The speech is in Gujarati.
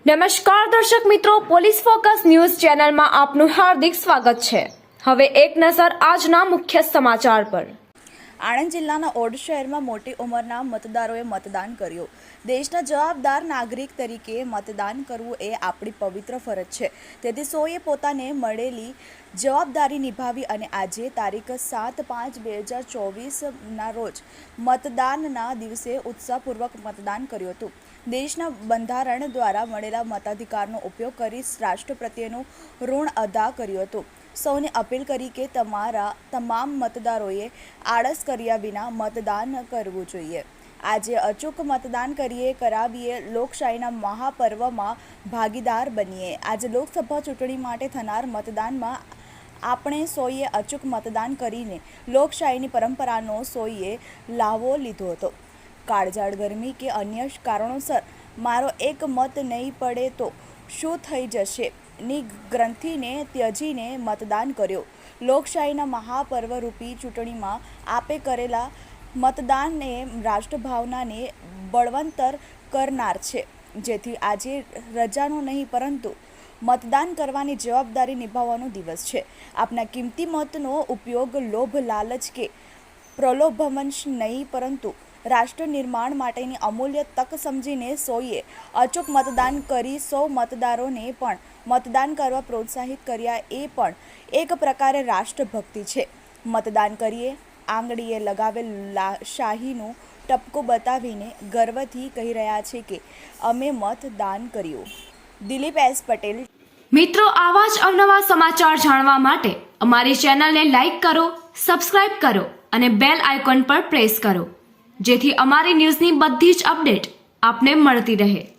નમસ્કાર દર્શક મિત્રો, પોલીસ ફોકસ ન્યૂઝ ચેનલમાં આપનું હાર્દિક સ્વાગત છે। હવે એક નજર આજના મુખ્ય સમાચાર પર। આણંદ જિલ્લાના ઓડ શહેરમાં મોટી ઉંમરના મતદારોએ મતદાન કર્યું। દેશના જવાબદાર નાગરિક તરીકે મતદાન કરવું એ આપણી પવિત્ર ફરજ છે, તેથી સૌએ પોતાને મળેલી જવાબદારી નિભાવી અને આજે તારીખ 7/5/2024ના રોજ મતદાનના દિવસે ઉત્સાહપૂર્વક મતદાન કર્યું હતું। દેશના બંધારણ દ્વારા મળેલા મતાધિકારનો ઉપયોગ કરી રાષ્ટ્ર પ્રત્યેનું ઋણ અદા કર્યું હતું। સૌને અપીલ કરી કે તમામ મતદારોએ આળસ કર્યા વિના મતદાન કરવું જોઈએ। આજે અચૂક મતદાન કરાવીએ, લોકશાહીના મહાપર્વમાં ભાગીદાર બનીએ। આજે લોકસભા ચૂંટણી માટે થનાર મતદાનમાં આપણે સૌએ અચૂક મતદાન કરીને લોકશાહીની પરંપરાનો સૌએ લાવો લીધો હતો। કાળઝાળ ગરમી કે અન્ય કારણોસર મારો એક મત નહીં પડે તો શું થઈ જશે ની ગ્રંથિને ત્યજીને મતદાન કર્યો। લોકશાહીના મહાપર્વ રૂપી ચૂંટણીમાં આપે કરેલા મતદાન એ રાષ્ટ્રભાવનાને બળવંતર કરનાર છે, જેથી આજે રજાનો નહીં પરંતુ મતદાન કરવાની જવાબદારી નિભાવવાનો દિવસ છે। આપના કિંમતી મતનો ઉપયોગ લોભ, લાલચ કે પ્રલોભનવશ નહીં પરંતુ રાષ્ટ્ર નિર્માણ માટેની અમૂલ્ય તક સમજીને સૌએ અચૂક મતદાન કરી સૌ મતદારોને પણ મતદાન કરવા પ્રોત્સાહિત કર્યા એ પણ એક પ્રકારે રાષ્ટ્રભક્તિ છે। મતદાન કરીએ, આંગળીએ લગાવેલ શાહીનું ટપકું બતાવીને ગર્વથી કહી રહ્યા છે કે અમે મતદાન કર્યું। દિલીપ એસ પટેલ। મિત્રો, આવા જ અવનવા સમાચાર જાણવા માટે અમારી ચેનલને લાઈક કરો, સબસ્ક્રાઇબ કરો અને બેલ આઇકોન પર પ્રેસ કરો, જેથી અમારી ન્યૂઝની બધી જ અપડેટ આપને મળતી રહે।